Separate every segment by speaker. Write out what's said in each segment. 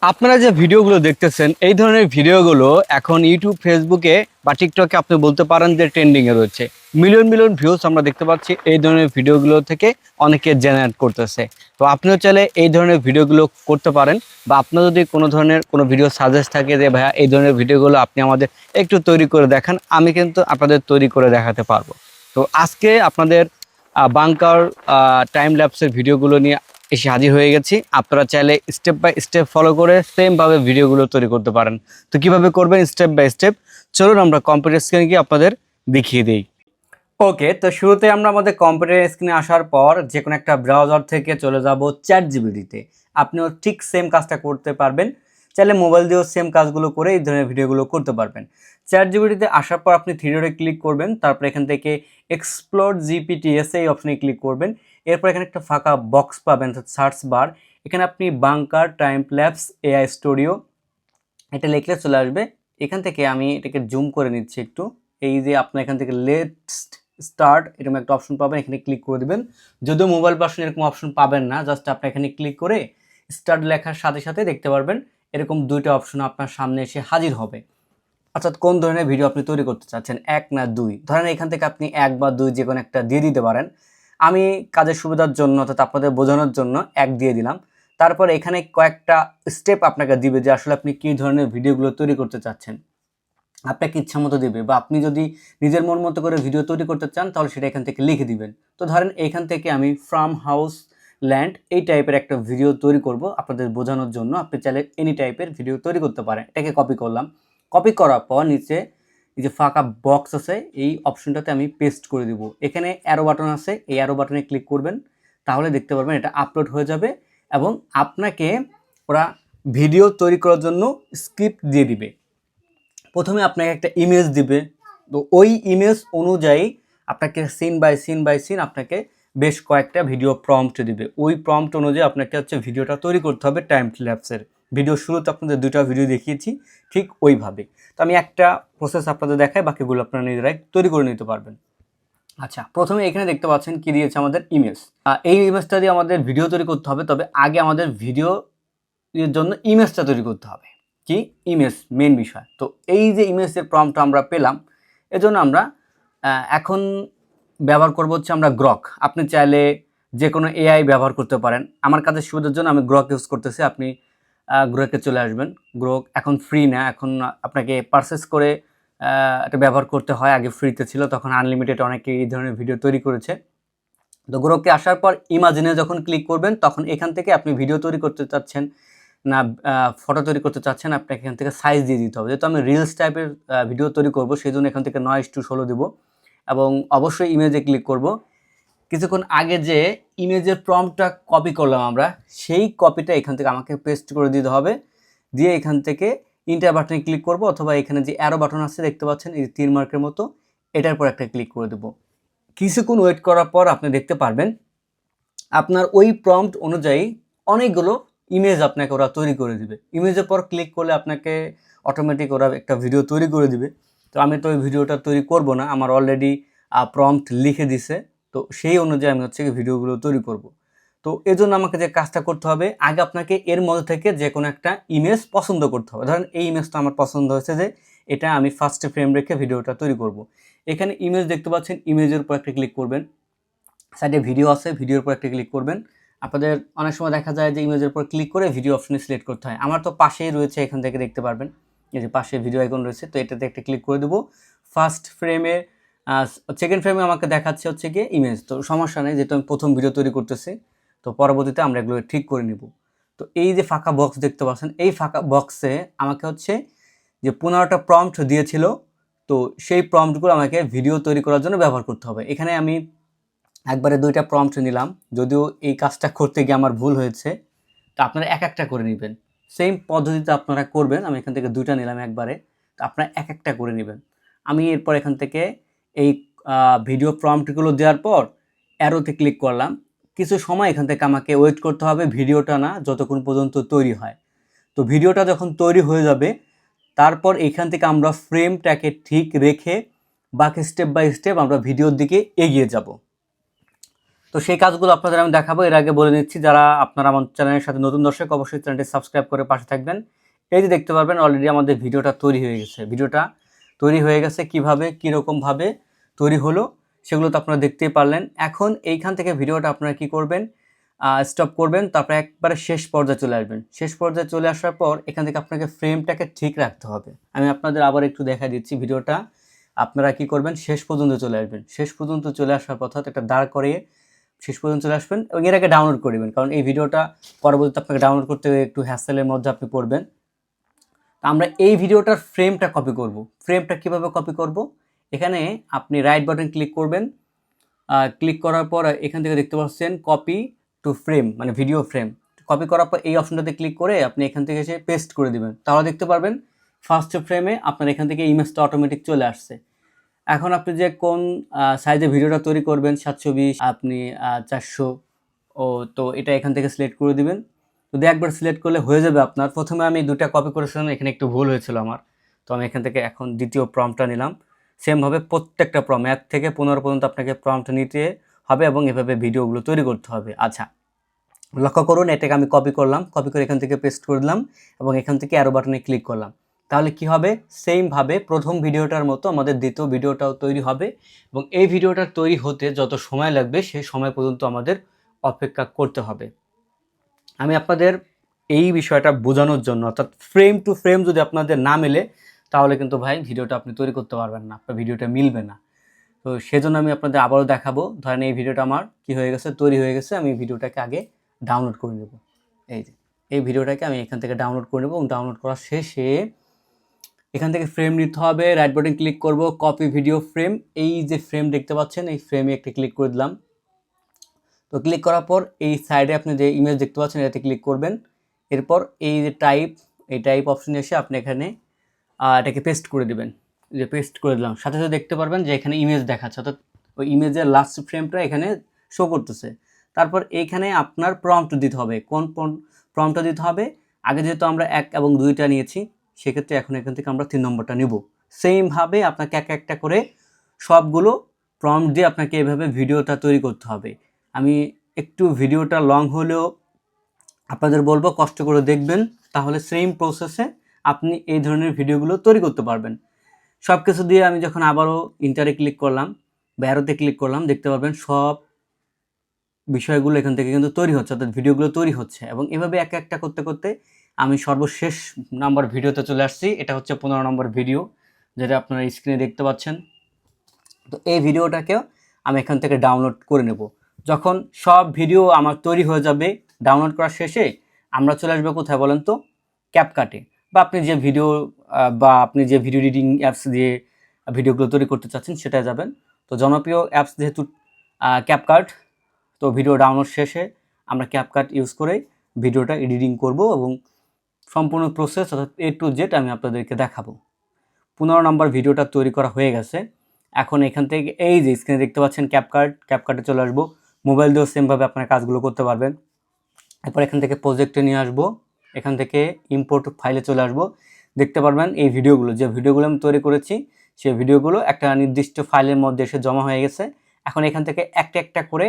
Speaker 1: আপনারা যে ভিডিওগুলো দেখতেছেন এই ধরনের ভিডিওগুলো এখন ইউটিউব ফেসবুকে বা টিকটকে আপনি বলতে পারেন যে ট্রেন্ডিং এ রয়েছে। মিলিয়ন মিলিয়ন ভিউজ আমরা দেখতে পাচ্ছি এই ধরনের ভিডিওগুলো থেকে অনেকে জেনারেট করতেছে। তো আপনিও চাইলে এই ধরনের ভিডিওগুলো করতে পারেন, বা আপনার যদি কোনো ধরনের কোনো ভিডিও সাজেস্ট থাকে যে ভাইয়া এই ধরনের ভিডিওগুলো আপনি আমাদের একটু তৈরি করে দেখান, আমি কিন্তু আপনাদের তৈরি করে দেখাতে পারবো। তো আজকে আপনাদের বাংকার টাইম ল্যাপসের ভিডিওগুলো নিয়ে এসে হাজির হয়ে গেছি। আপনারা চাইলে স্টেপ বাই স্টেপ ফলো করে সেম ভাবে ভিডিওগুলো তৈরি করতে পারেন। তো কিভাবে করবেন স্টেপ বাই স্টেপ, চলুন আমরা কম্পিউটার স্ক্রিনে গিয়ে আপনাদের দেখিয়ে দিই। ওকে, তো শুরুতে আমরা আমাদের কম্পিউটার স্ক্রিনে আসার পর যে কোনো একটা ব্রাউজার থেকে চলে যাব চ্যাট জিপিটিতে। আপনিও ঠিক সেম কাজটা করতে পারবেন। চাইলে মোবাইল দিয়েও সেম কাজগুলো করে এই ধরনের ভিডিওগুলো করতে পারবেন। চ্যাট জিপিটিতে আসার পর আপনি থ্রি ডটে ক্লিক করবেন, তারপর এখান থেকে এক্সপ্লোর জিপিটিএস এই অপশনে ক্লিক করবেন। এরপর এখানে একটা ফাঁকা বক্স পাবেন, সার্চ বার। এখানে আপনি bunker time lapse AI studio এটা লিখলে চলে আসবে। এখান থেকে আমি এটাকে জুম করে নিচ্ছি একটু। এই যে আপনার এখান থেকে লেটস স্টার্ট এরকম একটা অপশন পাবেন, এখানে ক্লিক করে দিবেন। যদিও মোবাইল ভার্সনে এরকম অপশন পাবেন না, জাস্ট আপনি এখানে ক্লিক করে স্টার্ট লেখার সাথে সাথে দেখতে পারবেন এরকম দুইটা অপশন আপনার সামনে এসে হাজির হবে। অর্থাৎ কোন ধরনের ভিডিও আপনি তৈরি করতে চাচ্ছেন, এক না দুই। ধরেন এখান থেকে আপনি এক বা দুই যে কোনো একটা দিয়ে দিতে পারেন। আমি কাজের সুবিধার জন্য অর্থাৎ আপনাদের বোঝানোর জন্য এক দিয়ে দিলাম। তারপর এখানে কয়েকটা স্টেপ আপনাকে দিবে যে আসলে আপনি কী ধরনের ভিডিওগুলো তৈরি করতে চাচ্ছেন। আপনাকে ইচ্ছা মতো দেবে, বা আপনি যদি নিজের মন মতো করে ভিডিও তৈরি করতে চান তাহলে সেটা এখান থেকে লিখে দিবেন। তো ধরেন এখান থেকে আমি ফার্ম হাউস ল্যান্ড এই টাইপের একটা ভিডিও তৈরি করব আপনাদের বোঝানোর জন্য। আপনি চাইলে এনি টাইপের ভিডিও তৈরি করতে পারেন। এটাকে কপি করলাম। কপি করার পর নিচে এই যে ফাঁকা বক্স আছে এই অপশনটাতে আমি পেস্ট করে দিব। এখানে অ্যারো বাটন আছে, এই অ্যারো বাটনে ক্লিক করবেন, তাহলে দেখতে পারবেন এটা আপলোড হয়ে যাবে এবং আপনাকে ওরা ভিডিও তৈরি করার জন্য স্ক্রিপ্ট দিয়ে দিবে। প্রথমে আপনাকে একটা ইমেজ দিবে, তো ওই ইমেজ অনুযায়ী আপনাকে scene by scene by scene আপনাকে বেশ কয়েকটা ভিডিও প্রম্পট দিবে। ওই প্রম্পট অনুযায়ী আপনাকে হচ্ছে ভিডিওটা তৈরি করতে হবে। টাইম ল্যাপসের ভিডিও শুরুতে আপনাদের দুইটা ভিডিও দেখিয়েছি, ঠিক ওইভাবে। তো আমি একটা প্রসেস আপনাদের দেখাই, বাকিগুলো আপনারা নিজেরাই তৈরি করে নিতে পারবেন। আচ্ছা, প্রথমে এখানে দেখতে পাচ্ছেন কি দিয়েছে আমাদের ইমেজ। এই ইমেজটা দিয়ে আমাদের ভিডিও তৈরি করতে হবে, তবে আগে আমাদের ভিডিও এর জন্য ইমেজটা তৈরি করতে হবে। কি ইমেজ মেন বিষয়। তো এই যে ইমেজের প্রম্পটটা আমরা পেলাম, এজন্য আমরা এখন ব্যবহার করব হচ্ছে আমরা গ্রক। আপনি চাইলে যে কোনো এআই ব্যবহার করতে পারেন। আমার কাজের সুবিধার জন্য আমি গ্রক ইউজ করতেছি। আপনি গ্রকে চলে আসবেন। গ্রক এখন ফ্রি না, এখন আপনাকে পারচেস করে এটা ব্যবহার করতে হয়। আগে ফ্রিতে ছিল, তখন আনলিমিটেড অনেকে এই ধরনের ভিডিও তৈরি করেছে। তো গ্রকে আসার পর ইমাজিনে যখন ক্লিক করবেন তখন এখান থেকে আপনি ভিডিও তৈরি করতে চাচ্ছেন না ফটো তৈরি করতে চাচ্ছেন, আপনাকে এখান থেকে সাইজ দিয়ে দিতে হবে। যেহেতু আমি রিলস টাইপের ভিডিও তৈরি করব, সেই জন্য এখান থেকে 9:16 দেবো এবং অবশ্যই ইমেজে ক্লিক করব। কিছুক্ষণ আগে যে ইমেজের প্রম্পটটা কপি করলাম আমরা, সেই কপিটা এখান থেকে আমাকে পেস্ট করে দিতে হবে। দিয়ে এখান থেকে ইন্টার বাটনে ক্লিক করব, অথবা এখানে যে অ্যারো বাটন আছে দেখতে পাচ্ছেন এই তীর মার্কের মতো, এটার পর একটা ক্লিক করে দেবো। কিছুক্ষণ ওয়েট করার পর আপনি দেখতে পারবেন আপনার ওই প্রম্পট অনুযায়ী অনেকগুলো ইমেজ আপনাকে ওরা তৈরি করে দিবে। ইমেজের পর ক্লিক করলে আপনাকে অটোমেটিক ওরা একটা ভিডিও তৈরি করে দিবে। তো আমি তো ওই ভিডিওটা তৈরি করব না, আমার অলরেডি প্রম্পট লিখে দিছে। তো সেই অনুযায়ী আমি হচ্ছে ভিডিওগুলো তৈরি করব। তো এজন্য আমাকে যে কাজটা করতে হবে, আগে আপনাকে এর মধ্যে থেকে যে কোনো একটা ইমেজ পছন্দ করতে হবে। ধরেন এই ইমেজটা আমার পছন্দ হয়েছে, যে এটা আমি ফার্স্টে ফ্রেম রেখে ভিডিওটা তৈরি করব। এখানে ইমেজ দেখতে পাচ্ছেন, ইমেজের উপর একটা ক্লিক করবেন। সাইডে ভিডিও আছে, ভিডিওর উপর একটা ক্লিক করবেন। আপনাদের অনেক সময় দেখা যায় যে ইমেজের উপর ক্লিক করে ভিডিও অপশনে সিলেক্ট করতে হয়। আমার তো পাশেই রয়েছে, এখান থেকে দেখতে পারবেন এই যে পাশে ভিডিও আইকন রয়েছে। তো এটাতে একটা ক্লিক করে দেবো। ফার্স্ট ফ্রেমে সেকেন্ড ফ্রেমে আমাকে দেখাচ্ছে হচ্ছে গিয়ে ইমেজ। তো সমস্যা নেই, যেহেতু আমি প্রথম ভিডিও তৈরি করতেছি, তো পরবর্তীতে আমরা এগুলো ঠিক করে নিব। তো এই যে ফাঁকা বক্স দেখতে পাচ্ছেন, এই ফাঁকা বক্সে আমাকে হচ্ছে যে 15টা প্রম্পট দিয়েছিল, তো সেই প্রম্পটগুলো আমাকে ভিডিও তৈরি করার জন্য ব্যবহার করতে হবে। এখানে আমি একবারে 2টা প্রম্পট নিলাম, যদিও এই কাজটা করতে গিয়ে আমার ভুল হয়েছে। তো আপনারা এক একটা করে নেবেন, সেম পদ্ধতিতে আপনারা করবেন। আমি এখান থেকে 2টা নিলাম একবারে, তো আপনারা এক একটা করে নেবেন। আমি এরপর এখান থেকে এই ভিডিও প্রম্পটগুলো দেওয়ার পর অ্যারোতে ক্লিক করলাম। কিছু সময় এখান থেকে আমাকে ওয়েট করতে হবে, ভিডিওটা না যতক্ষণ পর্যন্ত তৈরি হয়। তো ভিডিওটা যখন তৈরি হয়ে যাবে, তারপর এখান থেকে আমরা ফ্রেমটাকে ঠিক রেখে বাকি স্টেপ বাই স্টেপ আমরা ভিডিওর দিকে এগিয়ে যাব। তো সেই কাজগুলো আপনাদের আমি দেখাবো। এর আগে বলে নিচ্ছি, যারা আপনারা আমার চ্যানেলের সাথে নতুন দর্শক অবশ্যই চ্যানেলটি সাবস্ক্রাইব করে পাশে থাকবেন। এই যে দেখতে পারবেন অলরেডি আমাদের ভিডিওটা তৈরি হয়ে গেছে। ভিডিওটা তৈরি হয়ে গেছে, কীভাবে কীরকমভাবে তৈরি হলো সেগুলো তো আপনারা দেখতেই পারলেন। এখন এইখান থেকে ভিডিওটা আপনারা কি করবেন, স্টপ করবেন, তারপরে একবারে শেষ পর্যায়ে চলে আসবেন। শেষ পর্যায়ে চলে আসার পর এখান থেকে আপনাকে ফ্রেমটাকে ঠিক রাখতে হবে। আমি আপনাদের আবার একটু দেখা দিচ্ছি। ভিডিওটা আপনারা কি করবেন, শেষ পর্যন্ত চলে আসবেন। শেষ পর্যন্ত চলে আসার পর অর্থাৎ একটা দাঁড় করিয়ে শেষ পর্যন্ত চলে আসবেন এবং এর আগে ডাউনলোড করে নেবেন, কারণ এই ভিডিওটা পরবর্তীতে আপনাকে ডাউনলোড করতে একটু হ্যাসেলের মধ্যে আপনি পড়বেন। আমরা এই ভিডিওটার ফ্রেমটা কপি করব। ফ্রেমটা কিভাবে কপি করব, এখানে আপনি রাইট বাটন ক্লিক করবেন। ক্লিক করার পর এখান থেকে দেখতে পাচ্ছেন কপি টু ফ্রেম, মানে ভিডিও ফ্রেম। কপি করার পর এই অপশনটাতে ক্লিক করে আপনি এখান থেকে এসে পেস্ট করে দিবেন। তাহলে দেখতে পারবেন ফার্স্ট ফ্রেমে আপনার এখান থেকে ইমেজটা অটোমেটিক চলে আসছে। এখন আপনি যে কোন সাইজে ভিডিওটা তৈরি করবেন, 720 আপনি 400, তো এটা এখান থেকে সিলেক্ট করে দিবেন। যদি একবার সিলেক্ট করলে হয়ে যাবে আপনার। প্রথমে আমি দুটা কপি করেছিলাম, এখানে একটু ভুল হয়েছিল আমার, তো আমি এখান থেকে এখন দ্বিতীয় প্রম্পটটা নিলাম। সেমভাবে প্রত্যেকটা প্রম্পট 1 থেকে 15 পর্যন্ত আপনাকে প্রম্পট নিতে হবে এবং এভাবে ভিডিওগুলো তৈরি করতে হবে। আচ্ছা, লক্ষ্য করুন, এটাকে আমি কপি করলাম, কপি করে এখান থেকে পেস্ট করে দিলাম এবং এখান থেকে অ্যারো বাটনে ক্লিক করলাম। তাহলে কি হবে, সেমভাবে প্রথম ভিডিওটার মতো আমাদের দ্বিতীয় ভিডিওটাও তৈরি হবে এবং এই ভিডিওটা তৈরি হতে যত সময় লাগবে সেই সময় পর্যন্ত আমাদের অপেক্ষা করতে হবে। আমি আপনাদের এই বিষয়টা বোঝানোর জন্য, অর্থাৎ ফ্রেম টু ফ্রেম যদি আপনাদের না মেলে তাহলে কিন্তু ভাই ভিডিওটা আপনি তৈরি করতে পারবেন না, আপনার ভিডিওটা মিলবে না। তো সেজন্য আমি আপনাদের আবারও দেখাবো। ধরেন এই ভিডিওটা আমার কি হয়ে গেছে, তৈরি হয়ে গেছে। আমি ভিডিওটাকে আগে ডাউনলোড করে নেব। এই যে এই ভিডিওটাকে আমি এখান থেকে ডাউনলোড করে নেব এবং ডাউনলোড করা শেষে এখান থেকে ফ্রেম নিতে হবে। রাইট বাটন ক্লিক করব, কপি ভিডিও ফ্রেম। এই যে ফ্রেম দেখতে পাচ্ছেন, এই ফ্রেমে একটা ক্লিক করে দিলাম। তো ক্লিক করার পর এই সাইডে আপনি যে ইমেজ দেখতে পাচ্ছেন এটাতে ক্লিক করবেন। এরপর এই যে টাইপ অপশনে এসে আপনি এখানে এটাকে পেস্ট করে দেবেন। যে পেস্ট করে দিলাম, সাথে সাথে দেখতে পারবেন যে এখানে ইমেজ দেখাচ্ছে, অর্থাৎ ওই ইমেজের লাস্ট ফ্রেমটা এখানে শো করতেছে। তারপর এইখানে আপনার প্রম্পট দিতে হবে। কোন প্রম্পটটা দিতে হবে, আগে যেহেতু আমরা 1 এবং 2টা নিয়েছি, সেক্ষেত্রে এখন এখান থেকে আমরা 3 নম্বরটা নেব। সেমভাবে আপনাকে একটা করে সবগুলো প্রম্পট দিয়ে আপনাকে এভাবে ভিডিওটা তৈরি করতে হবে। আমি একটু ভিডিওটা লং হলেও আপনাদের বলবো কষ্ট করে দেখবেন, তাহলে সেম প্রসেসে আপনি এই ধরনের ভিডিওগুলো তৈরি করতে পারবেন। সব কিছু দিয়ে আমি যখন আবারও ইন্টারে ক্লিক করলাম, ব্যারোতে ক্লিক করলাম, দেখতে পারবেন সব বিষয়গুলো এখান থেকে কিন্তু তৈরি হচ্ছে, অর্থাৎ ভিডিওগুলো তৈরি হচ্ছে। এবং এভাবে একটা করতে করতে আমি সর্বশেষ নাম্বার ভিডিওতে চলে আসছি। এটা হচ্ছে 15 নম্বর ভিডিও, যেটা আপনারা স্ক্রিনে দেখতে পাচ্ছেন। তো এই ভিডিওটাকেও আমি এখান থেকে ডাউনলোড করে নেব। যখন সব ভিডিও আমার তৈরি হয়ে যাবে, ডাউনলোড করার শেষে আমরা চলে আসবো কোথায় বলেন তো, ক্যাপকাটে, বা আপনি যে ভিডিও এডিটিং অ্যাপস দিয়ে ভিডিওগুলো তৈরি করতে চাচ্ছেন সেটাই যাবেন। তো জনপ্রিয় অ্যাপস যেহেতু ক্যাপকাট, তো ভিডিও ডাউনলোড শেষে আমরা ক্যাপকাট ইউজ করে ভিডিওটা এডিটিং করব এবং সম্পূর্ণ প্রসেস অর্থাৎ A to Z আমি আপনাদেরকে দেখাবো। 15 নম্বর ভিডিওটা তৈরি করা হয়ে গেছে। এখন এখান থেকে এই যে স্ক্রিনে দেখতে পাচ্ছেন ক্যাপকাটে চলে আসবো। মোবাইল দিয়েও সেমভাবে আপনার কাজগুলো করতে পারবেন। এরপর এখান থেকে প্রজেক্টে নিয়ে আসবো, এখান থেকে ইম্পোর্ট ফাইলে চলে আসবো। দেখতে পারবেন এই ভিডিওগুলো, যে ভিডিওগুলো আমি তৈরি করেছি সেই ভিডিওগুলো একটা নির্দিষ্ট ফাইলের মধ্যে এসে জমা হয়ে গেছে। এখন এখান থেকে একটা করে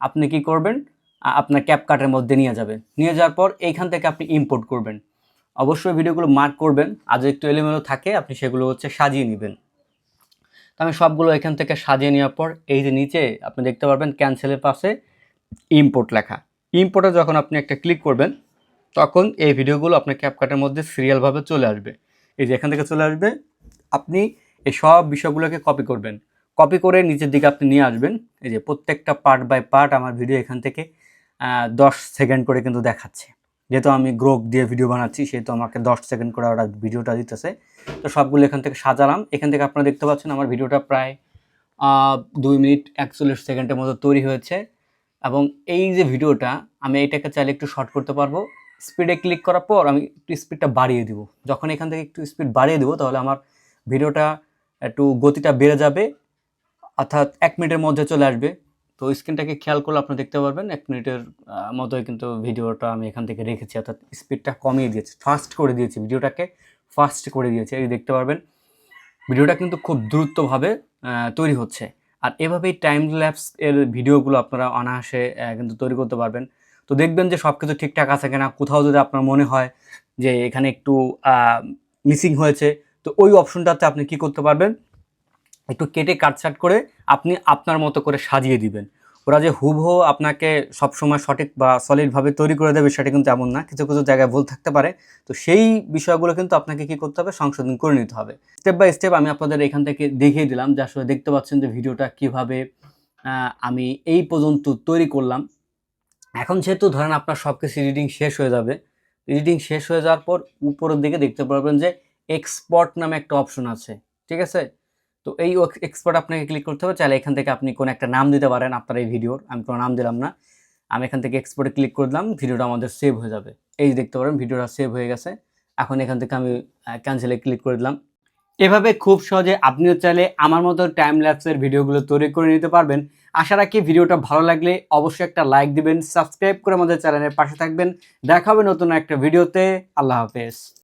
Speaker 1: আপনি কি করবেন, আপনার ক্যাপকাটের মধ্যে নিয়ে যাবেন। নিয়ে যাওয়ার পর এইখান থেকে আপনি ইম্পোর্ট করবেন। অবশ্যই ভিডিওগুলো মার্ক করবেন, আর যদি একটু এলোমেলো থাকে আপনি সেগুলো সাজিয়ে নেবেন। তো আমি সবগুলো এখান থেকে সাজিয়ে নেওয়ার পর এই যে নিচে আপনি দেখতে পারবেন ক্যান্সেলের পাশে ইম্পোর্ট লেখা। ইম্পোর্টে যখন আপনি একটা ক্লিক করবেন তখন এই ভিডিওগুলো আপনার ক্যাপকাটের মধ্যে সিরিয়ালভাবে চলে আসবে। এই যে এখান থেকে চলে আসবে, আপনি এই সব বিষয়গুলোকে কপি করবেন। কপি করে নিচের দিকে আপনি নিয়ে আসবেন। এই যে প্রত্যেকটা পার্ট বাই পার্ট আমার ভিডিও এখান থেকে 10 সেকেন্ড করে কিন্তু দেখাচ্ছে। যেহেতু আমি গ্রোক দিয়ে ভিডিও বানাচ্ছি সেহেতু আমাকে 10 সেকেন্ড করে ওরা ভিডিওটা দিতেছে। তো সবগুলো এখান থেকে সাজালাম। এখান থেকে আপনারা দেখতে পাচ্ছেন আমার ভিডিওটা প্রায় 2 মিনিট 41 সেকেন্ডের মতো তৈরি হয়েছে। এবং এই যে ভিডিওটা আমি এটাকে চাইলে একটু শর্ট করতে পারবো। স্পিডে ক্লিক করার পর আমি একটু স্পিডটা বাড়িয়ে দিব। যখন এখান থেকে একটু স্পিড বাড়িয়ে দেবো তাহলে আমার ভিডিওটা একটু গতিটা বেড়ে যাবে, অর্থাৎ 1 মিনিটের মধ্যে চলে আসবে। তো স্ক্রিনটাকে খেয়াল করলে আপনি দেখতে পারবেন 1 মিনিটের মতোই কিন্তু ভিডিওটা আমি এখান থেকে রেখেছি, অর্থাৎ স্পিডটা কমিয়ে দিয়েছি, ফাস্ট করে দিয়েছি, ভিডিওটাকে ফাস্ট করে দিয়েছি। এই দেখতে পারবেন ভিডিওটা কিন্তু খুব দ্রুতভাবে তৈরি হচ্ছে। আর এভাবেই টাইম ল্যাপস এর ভিডিওগুলো আপনারা অনায়াসে কিন্তু তৈরি করতে পারবেন। তো দেখবেন যে সব কিছু ঠিকঠাক আছে কিনা, কোথাও যদি আপনার মনে হয় যে এখানে একটু মিসিং হয়েছে, তো ওই অপশনটাতে আপনি কি করতে পারবেন, একটু কেটে কাটছাট করে আপনি আপনার মতো করে সাজিয়ে দিবেন। ওরা যে হুবহু আপনাকে সবসময় সঠিক বা সলিডভাবে তৈরি করে দেবে সেটা কিন্তু এমন না, কিছু কিছু জায়গায় ভুল থাকতে পারে। তো সেই বিষয়গুলো কিন্তু আপনাকে কি করতে হবে, সংশোধন করে নিতে হবে। স্টেপ বাই স্টেপ আমি আপনাদের এখান থেকে দেখিয়ে দিলাম যে আসলে দেখতে পাচ্ছেন যে ভিডিওটা কিভাবে আমি এই পর্যন্ত তৈরি করলাম। এখন যেহেতু ধরেন আপনার সব কিছু এডিটিং শেষ হয়ে যাবে, এডিটিং শেষ হয়ে যাওয়ার পর উপরের দিকে দেখতে পারবেন যে এক্সপোর্ট নামে একটা অপশন আছে, ঠিক আছে? তো এই এক্সপোর্ট আপনাকে ক্লিক করতে হবে। চাইলে এখান থেকে আপনি কোনো একটা নাম দিতে পারেন আপনার এই ভিডিওর, আমি কোনো নাম দিলাম না। আমি এখান থেকে এক্সপোর্টে ক্লিক করে দিলাম, ভিডিওটা আমাদের সেভ হয়ে যাবে। এই যে দেখতে পারেন ভিডিওটা সেভ হয়ে গেছে। এখন এখান থেকে আমি ক্যান্সেলে ক্লিক করে দিলাম। এভাবে খুব সহজে আপনিও চাইলে আমার মতো টাইম ল্যাপসের ভিডিওগুলো তৈরি করে নিতে পারবেন। আশা রাখি ভিডিওটা ভালো লাগলে অবশ্যই একটা লাইক দিবেন, সাবস্ক্রাইব করে আমাদের চ্যানেলের পাশে থাকবেন। দেখা হবে নতুন একটা ভিডিওতে। আল্লাহ হাফেজ।